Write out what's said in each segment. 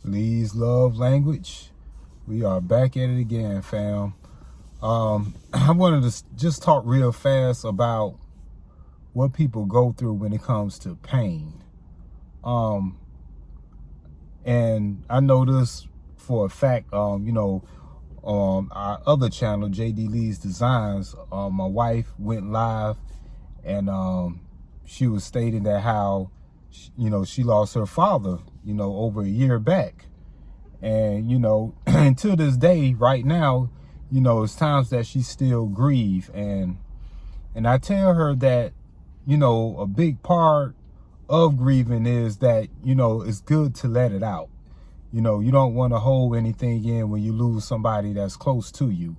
Lee's love language. We are back at it again, fam. I wanted to just talk real fast about what people go through when it comes to pain. And I know this for a fact. On our other channel, JD Lee's Designs, my wife went live, and she was stating that how she lost her father over a year back. And until this day, right now, it's times that she still grieve. And I tell her that a big part of grieving is that it's good to let it out. You don't want to hold anything in when you lose somebody that's close to you.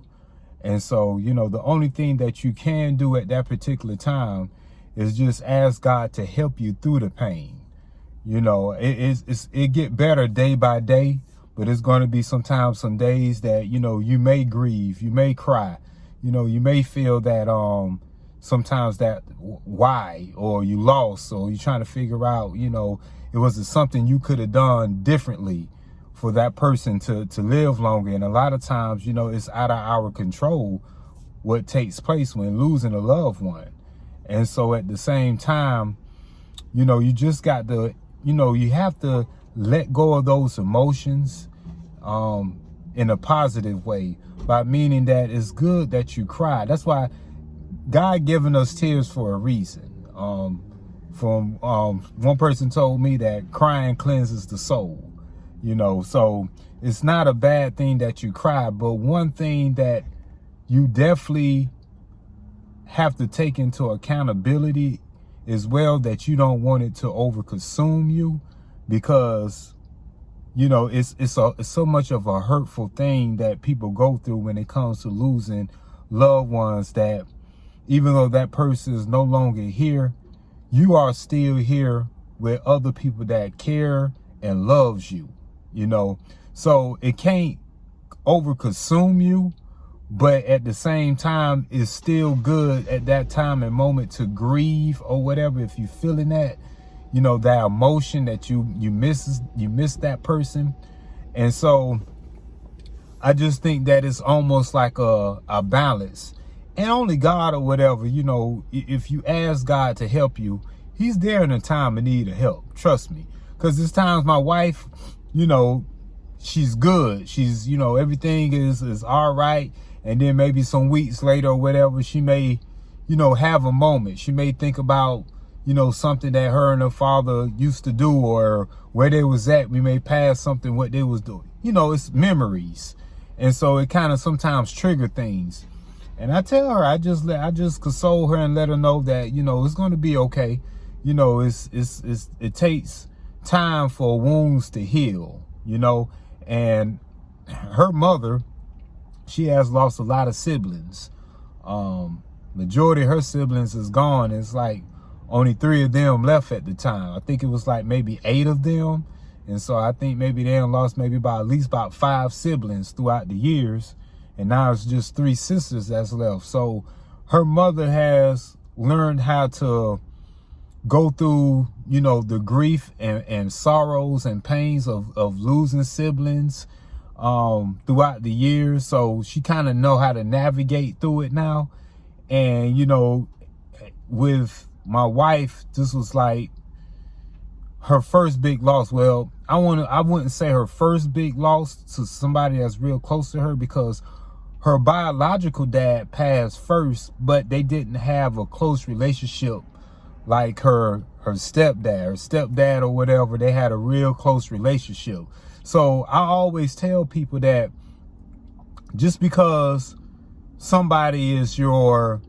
And so the only thing that you can do at that particular time is just ask God to help you through the pain. It get better day by day, but it's going to be sometimes some days that you may grieve, you may cry, you may feel that sometimes that why, or you lost, or you're trying to figure out it was something you could have done differently for that person to live longer. And a lot of times it's out of our control what takes place when losing a loved one. And so at the same time, you just got to you have to let go of those emotions in a positive way, by meaning that it's good that you cry. That's why God given us tears for a reason. One person told me that crying cleanses the soul. So it's not a bad thing that you cry, but one thing that you definitely have to take into accountability as well, that you don't want it to overconsume you, because it's so much of a hurtful thing that people go through when it comes to losing loved ones, that even though that person is no longer here, you are still here with other people that care and loves you. So it can't overconsume you, but at the same time, it's still good at that time and moment to grieve or whatever. If you're feeling that, that emotion that you miss that person. And so I just think that it's almost like a balance, and only God or whatever, if you ask God to help you, he's there in a time of need of help. Trust me. Because there's times my wife, she's good. She's, everything is all right. And then maybe some weeks later or whatever, she may, have a moment. She may think about, something that her and her father used to do, or where they was at. We may pass something, what they was doing. It's memories. And so it kind of sometimes trigger things. And I tell her, I just console her and let her know that, it's going to be okay. It takes time for wounds to heal, and her mother, she has lost a lot of siblings. Majority of her siblings is gone. It's like only 3 of them left at the time. I think it was like maybe 8 of them. And so I think maybe they lost maybe at least 5 siblings throughout the years. And now it's just 3 sisters that's left. So her mother has learned how to go through, the grief and sorrows and pains of losing siblings throughout the years. So she kind of know how to navigate through it now. And, with my wife, this was like her first big loss. Well, I wouldn't say her first big loss to somebody that's real close to her, because her biological dad passed first, but they didn't have a close relationship like her stepdad or whatever. They had a real close relationship. So I always tell people that just because somebody is your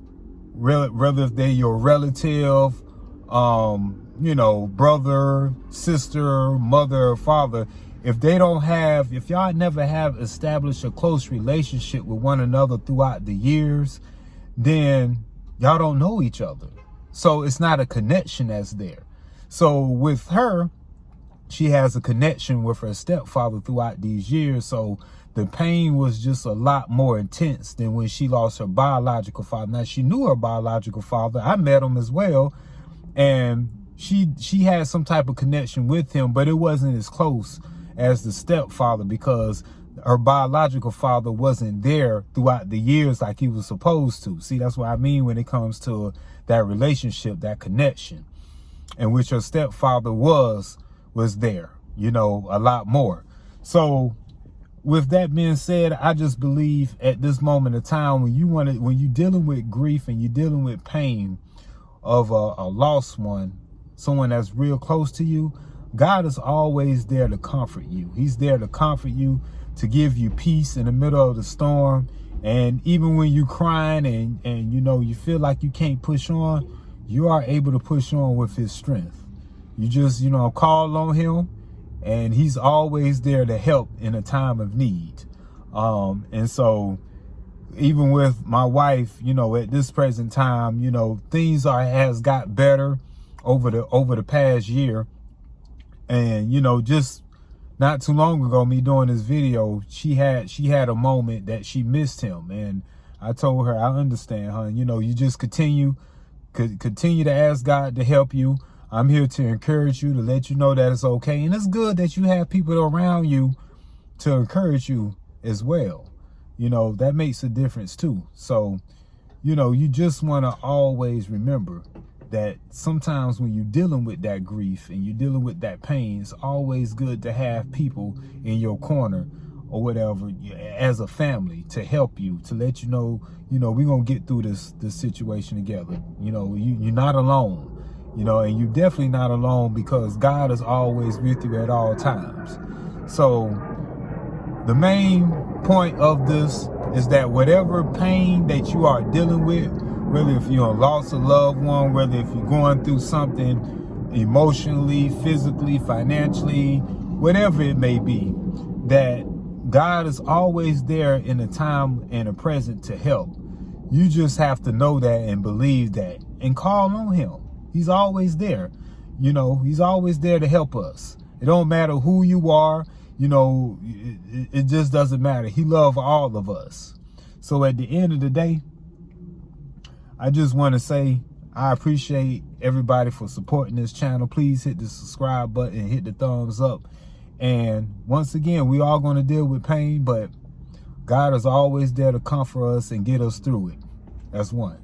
whether they're your relative, brother, sister, mother, or father, if y'all never have established a close relationship with one another throughout the years, then y'all don't know each other. So it's not a connection that's there. So with her, she has a connection with her stepfather throughout these years. So the pain was just a lot more intense than when she lost her biological father. Now, she knew her biological father. I met him as well. And she had some type of connection with him, but it wasn't as close as the stepfather because her biological father wasn't there throughout the years like he was supposed to. See, that's what I mean when it comes to that relationship, that connection, in which her stepfather was there, you know, a lot more. So with that being said, I just believe at this moment of time, when you're dealing with grief and you're dealing with pain of a lost one, someone that's real close to you, God is always there to comfort you. He's there to comfort you, to give you peace in the middle of the storm. And even when you're crying and you know, you feel like you can't push on, you are able to push on with his strength. You just, you know, call on him, and he's always there to help in a time of need. And so even with my wife, you know, at this present time, you know, things has got better over the past year. And, you know, just not too long ago, me doing this video, she had a moment that she missed him. And I told her, I understand, hon. You know, you just continue to ask God to help you. I'm here to encourage you, to let you know that it's okay. And it's good that you have people around you to encourage you as well. You know, that makes a difference too. So, you know, you just want to always remember that sometimes when you're dealing with that grief and you're dealing with that pain, it's always good to have people in your corner or whatever as a family to help you, to let you know, we're going to get through this situation together. You know, you're not alone, you know, and you're definitely not alone because God is always with you at all times. So the main point of this is that whatever pain that you are dealing with, whether if you're lost a loved one, whether if you're going through something emotionally, physically, financially, whatever it may be, that God is always there in a time and a present to help. You just have to know that and believe that and call on him. He's always there. You know, he's always there to help us. It don't matter who you are. You know, it just doesn't matter. He loves all of us. So at the end of the day, I just want to say I appreciate everybody for supporting this channel. Please hit the subscribe button, hit the thumbs up. And once again, we are going to deal with pain, but God is always there to comfort us and get us through it. That's one.